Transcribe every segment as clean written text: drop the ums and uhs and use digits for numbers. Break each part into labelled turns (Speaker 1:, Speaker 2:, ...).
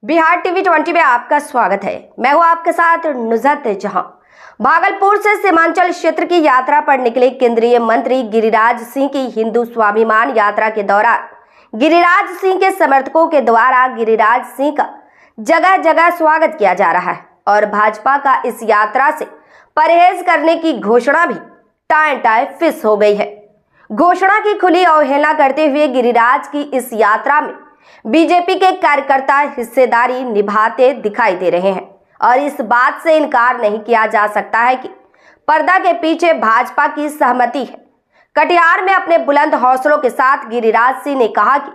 Speaker 1: Bihar TV 20 में आपका स्वागत है। मैं हूं आपके साथ नुजत जहां। भागलपुर से सीमांचल क्षेत्र की यात्रा पर निकले केंद्रीय मंत्री गिरिराज सिंह की हिंदू स्वाभिमान यात्रा के दौरान गिरिराज सिंह के समर्थकों के द्वारा गिरिराज सिंह का जगह जगह स्वागत किया जा रहा है और भाजपा का इस यात्रा से परहेज करने की घोषणा भी टाएं टाएं फिस हो गई है। घोषणा की खुली अवहेलना करते हुए गिरिराज की इस यात्रा में बीजेपी के कार्यकर्ता हिस्सेदारी निभाते दिखाई दे रहे हैं और इस बात से इनकार नहीं किया जा सकता है कि पर्दा के पीछे भाजपा की सहमति है। कटिहार में अपने बुलंद हौसलों के साथ गिरिराज सिंह ने कहा कि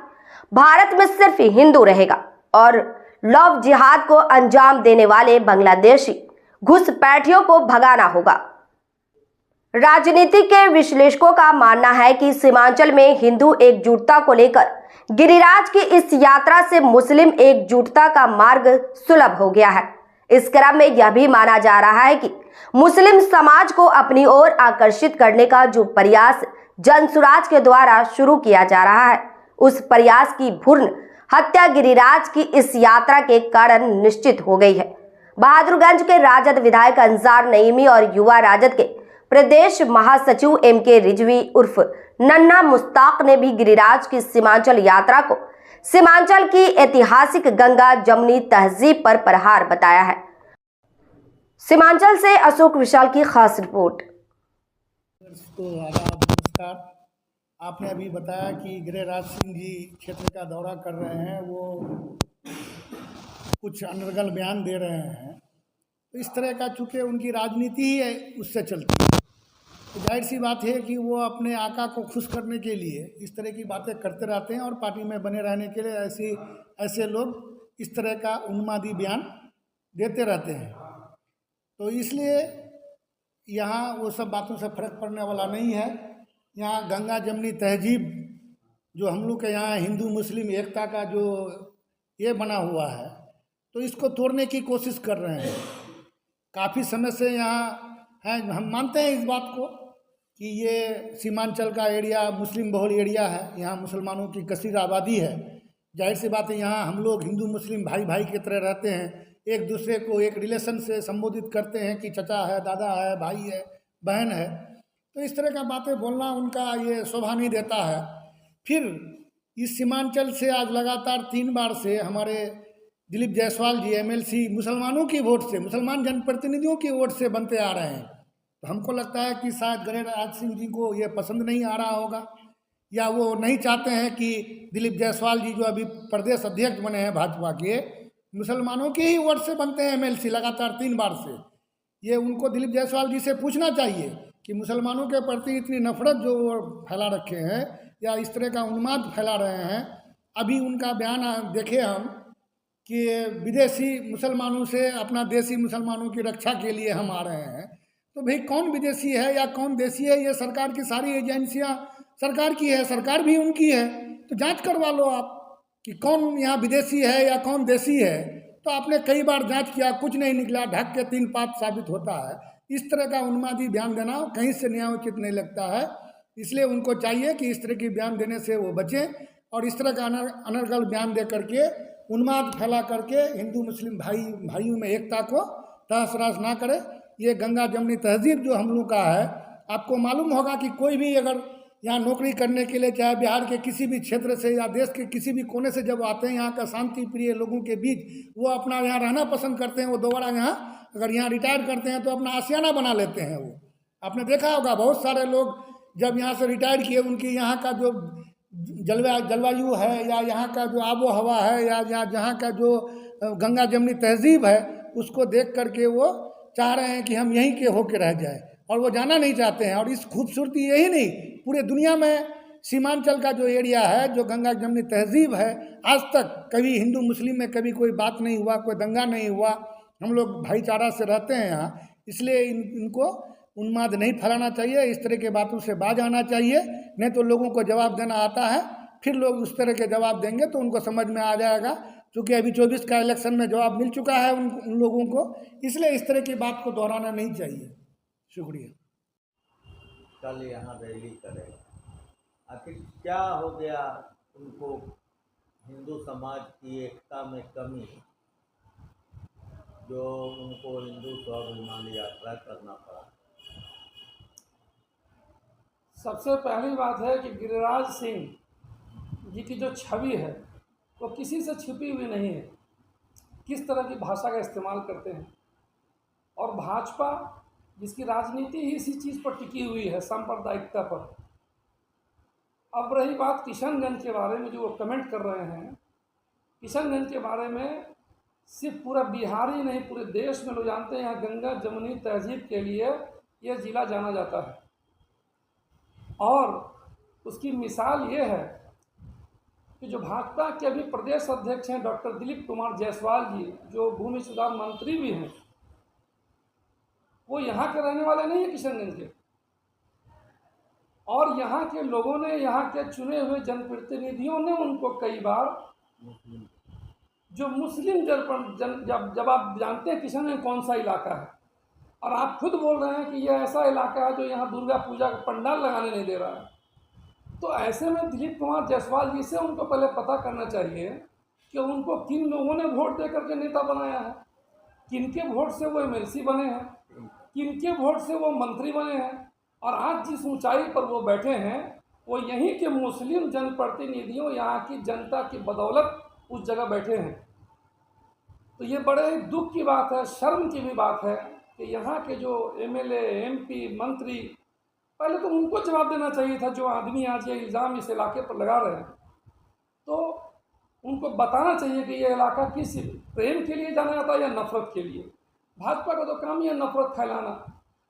Speaker 1: भारत में सिर्फ हिंदू रहेगा और लव जिहाद को अंजाम देने वाले बांग्लादेशी घुसपैठियों को भगाना होगा। राजनीति के विश्लेषकों का मानना है कि सीमांचल में हिंदू एकजुटता को लेकर गिरिराज की इस यात्रा से मुस्लिम एकजुटता का मार्ग सुलभ हो गया है। इस क्रम में यह भी माना जा रहा है कि मुस्लिम समाज को अपनी ओर आकर्षित करने का जो प्रयास जनसुराज के द्वारा शुरू किया जा रहा है, उस प्रयास की भ्रूण हत्या गिरिराज की इस यात्रा के कारण निश्चित हो गई है। बहादुरगंज के राजद विधायक अंसार नईमी और युवा राजद के प्रदेश महासचिव एम.के. रिजवी उर्फ नन्ना मुश्ताक ने भी गिरिराज की सीमांचल यात्रा को सीमांचल की ऐतिहासिक गंगा जमुनी तहजीब पर प्रहार बताया है। सीमांचल से अशोक विशाल की खास रिपोर्ट।
Speaker 2: नमस्कार। आपने अभी बताया कि गिरिराज सिंह जी क्षेत्र का दौरा कर रहे हैं, वो कुछ अनर्गल बयान दे रहे हैं। तो इस तरह का चूँकि उनकी राजनीति ही है, उससे चलती है, तो जाहिर सी बात है कि वो अपने आका को खुश करने के लिए इस तरह की बातें करते रहते हैं और पार्टी में बने रहने के लिए ऐसे लोग इस तरह का उन्मादी बयान देते रहते हैं। तो इसलिए यहाँ वो सब बातों से फर्क पड़ने वाला नहीं है। यहाँ गंगा जमुनी तहजीब जो हम लोग के यहाँ हिंदू मुस्लिम एकता का जो ये बना हुआ है, तो इसको तोड़ने की कोशिश कर रहे हैं। काफ़ी समय से यहाँ है, हम मानते हैं इस बात को कि ये सीमांचल का एरिया मुस्लिम बहुल एरिया है, यहाँ मुसलमानों की कसीर आबादी है। जाहिर सी बात है, यहाँ हम लोग हिंदू मुस्लिम भाई भाई की तरह रहते हैं, एक दूसरे को एक रिलेशन से संबोधित करते हैं कि चचा है, दादा है, भाई है, बहन है। तो इस तरह का बातें बोलना उनका ये शोभा नहीं देता है। फिर इस सीमांचल से आज लगातार 3 बार से हमारे दिलीप जायसवाल जी एमएलसी मुसलमानों की वोट से, मुसलमान जनप्रतिनिधियों की वोट से बनते आ रहे हैं। तो हमको लगता है कि शायद गिरिराज सिंह जी को ये पसंद नहीं आ रहा होगा, या वो नहीं चाहते हैं कि दिलीप जायसवाल जी जो अभी प्रदेश अध्यक्ष बने हैं भाजपा के, मुसलमानों के ही वोट से बनते हैं एमएलसी लगातार 3 बार से। ये उनको दिलीप जायसवाल जी से पूछना चाहिए कि मुसलमानों के प्रति इतनी नफरत जो फैला रखे हैं या इस तरह का उन्माद फैला रहे हैं। अभी उनका बयान देखे हम कि विदेशी मुसलमानों से अपना देसी मुसलमानों की रक्षा के लिए हम आ रहे हैं। तो भाई कौन विदेशी है या कौन देसी है, ये सरकार की सारी एजेंसियां सरकार की है, सरकार भी उनकी है। तो जांच करवा लो आप कि कौन यहाँ विदेशी है या कौन देसी है। तो आपने कई बार जांच किया, कुछ नहीं निकला, ढक के 3 पात साबित होता है। इस तरह का उन्मादी बयान देना कहीं से न्यायोचित नहीं लगता है। इसलिए उनको चाहिए कि इस तरह की बयान देने से वो बचें और इस तरह का अनर्गल बयान दे करके उन्माद फैला करके हिंदू मुस्लिम भाइयों में एकता को तहस नहस ना करे। ये गंगा जमुनी तहजीब जो हम लोग का है, आपको मालूम होगा कि कोई भी अगर यहाँ नौकरी करने के लिए चाहे बिहार के किसी भी क्षेत्र से या देश के किसी भी कोने से जब आते हैं यहाँ का शांति प्रिय लोगों के बीच, वो अपना यहाँ रहना पसंद करते हैं। वो दोबारा यहाँ अगर यहाँ रिटायर करते हैं तो अपना आशियाना बना लेते हैं। वो आपने देखा होगा, बहुत सारे लोग जब यहाँ से रिटायर किए, उनकी यहाँ का जो जलवायु है या यहाँ का जो आबो हवा है या जहाँ का जो गंगा जमुनी तहजीब है, उसको देख करके वो चाह रहे हैं कि हम यहीं के होके रह जाए और वो जाना नहीं चाहते हैं। और इस खूबसूरती यही नहीं, पूरे दुनिया में सीमांचल का जो एरिया है, जो गंगा जमुनी तहजीब है, आज तक कभी हिंदू मुस्लिम में कभी कोई बात नहीं हुआ, कोई दंगा नहीं हुआ। हम लोग भाईचारा से रहते हैं यहाँ। इसलिए इनको उन्माद नहीं फैलाना चाहिए, इस तरह के बातों से बाज आना चाहिए। नहीं तो लोगों को जवाब देना आता है, फिर लोग उस तरह के जवाब देंगे तो उनको समझ में आ जाएगा। क्योंकि अभी 24 का इलेक्शन में जवाब मिल चुका है उन लोगों को, इसलिए इस तरह की बात को दोहराना नहीं चाहिए। शुक्रिया।
Speaker 3: कल यहाँ रैली करेगा, आखिर क्या हो गया उनको? हिंदू समाज की एकता में कमी जो उनको हिंदू स्वाभिमान यात्रा करना पड़ा?
Speaker 4: सबसे पहली बात है कि गिरिराज सिंह जी की जो छवि है वो किसी से छिपी हुई नहीं है। किस तरह की भाषा का इस्तेमाल करते हैं, और भाजपा जिसकी राजनीति ही इसी चीज़ पर टिकी हुई है, सांप्रदायिकता पर। अब रही बात किशनगंज के बारे में जो वो कमेंट कर रहे हैं, किशनगंज के बारे में सिर्फ पूरा बिहार ही नहीं, पूरे देश में लोग जानते हैं। यहाँ गंगा जमुनी तहजीब के लिए यह ज़िला जाना जाता है, और उसकी मिसाल ये है कि जो भाजपा के अभी प्रदेश अध्यक्ष हैं डॉक्टर दिलीप कुमार जायसवाल जी, जो भूमि सुधार मंत्री भी हैं, वो यहाँ के रहने वाले नहीं है, किशनगंज के। और यहाँ के लोगों ने, यहाँ के चुने हुए जनप्रतिनिधियों ने उनको कई बार, जो मुस्लिम जब आप जानते हैं किशनगंज कौन सा इलाका है, और आप खुद बोल रहे हैं कि यह ऐसा इलाका है जो यहाँ दुर्गा पूजा का पंडाल लगाने नहीं दे रहा है, तो ऐसे में दिलीप कुमार जायसवाल जी से उनको पहले पता करना चाहिए कि उनको किन लोगों ने वोट दे करके नेता बनाया है, किनके वोट से वो एमएलसी बने हैं, किनके वोट से वो मंत्री बने हैं, और आज जिस ऊंचाई पर वो बैठे हैं वो यहीं के मुस्लिम जनप्रतिनिधियों, यहाँ की जनता की बदौलत उस जगह बैठे हैं। तो ये बड़े दुख की बात है, शर्म की भी बात है कि यहाँ के जो एमएलए, एमपी, मंत्री, पहले तो उनको जवाब देना चाहिए था। जो आदमी आज ये इल्ज़ाम इस इलाके पर लगा रहे हैं, तो उनको बताना चाहिए कि ये इलाका किस प्रेम के लिए जाना जाता है या नफरत के लिए। भाजपा का तो काम ही है नफरत फैलाना।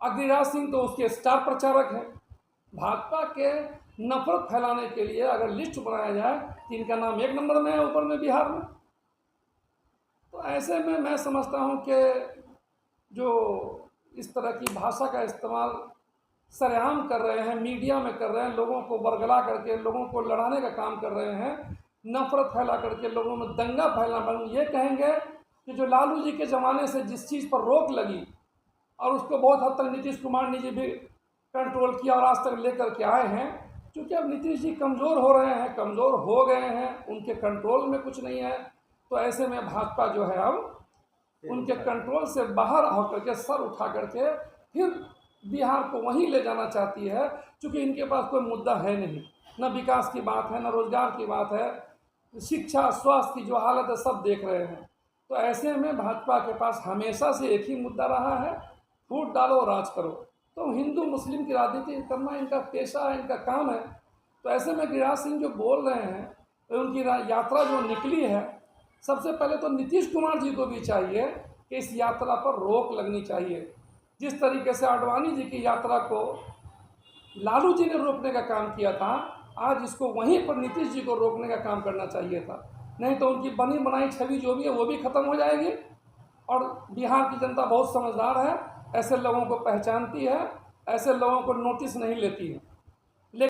Speaker 4: गिरिराज सिंह तो उसके स्टार प्रचारक हैं। भाजपा के नफरत फैलाने के लिए अगर लिस्ट बनाया जाए तो इनका नाम 1 नंबर में है ऊपर में बिहार में। तो ऐसे में मैं समझता हूँ कि जो इस तरह की भाषा का इस्तेमाल सरेआम कर रहे हैं, मीडिया में कर रहे हैं, लोगों को बरगला करके लोगों को लड़ाने का काम कर रहे हैं, नफरत फैला करके लोगों में दंगा फैलाना। ये कहेंगे कि जो लालू जी के ज़माने से जिस चीज़ पर रोक लगी और उसको बहुत हद तक नीतीश कुमार जी भी कंट्रोल किया और आज तक लेकर के आए हैं, क्योंकि अब नीतीश जी कमज़ोर हो रहे हैं, कमज़ोर हो गए हैं, उनके कंट्रोल में कुछ नहीं है। तो ऐसे में भाजपा जो है अब उनके कंट्रोल से बाहर होकर के सर उठा करके फिर बिहार को वहीं ले जाना चाहती है, क्योंकि इनके पास कोई मुद्दा है नहीं, न विकास की बात है, न रोजगार की बात है, शिक्षा, स्वास्थ्य की जो हालत है सब देख रहे हैं। तो ऐसे में भाजपा के पास हमेशा से एक ही मुद्दा रहा है, फूट डालो राज करो। तो हिंदू मुस्लिम की राजनीति करना इनका पेशा है, इनका काम है। तो ऐसे में गिरिराज सिंह जो बोल रहे हैं, तो उनकी यात्रा जो निकली है, सबसे पहले तो नीतीश कुमार जी को भी चाहिए कि इस यात्रा पर रोक लगनी चाहिए। जिस तरीके से आडवाणी जी की यात्रा को लालू जी ने रोकने का काम किया था, आज इसको वहीं पर नीतीश जी को रोकने का काम करना चाहिए था। नहीं तो उनकी बनी बनाई छवि जो भी है वो भी ख़त्म हो जाएगी। और बिहार की जनता बहुत समझदार है, ऐसे लोगों को पहचानती है, ऐसे लोगों को नोटिस नहीं लेती है।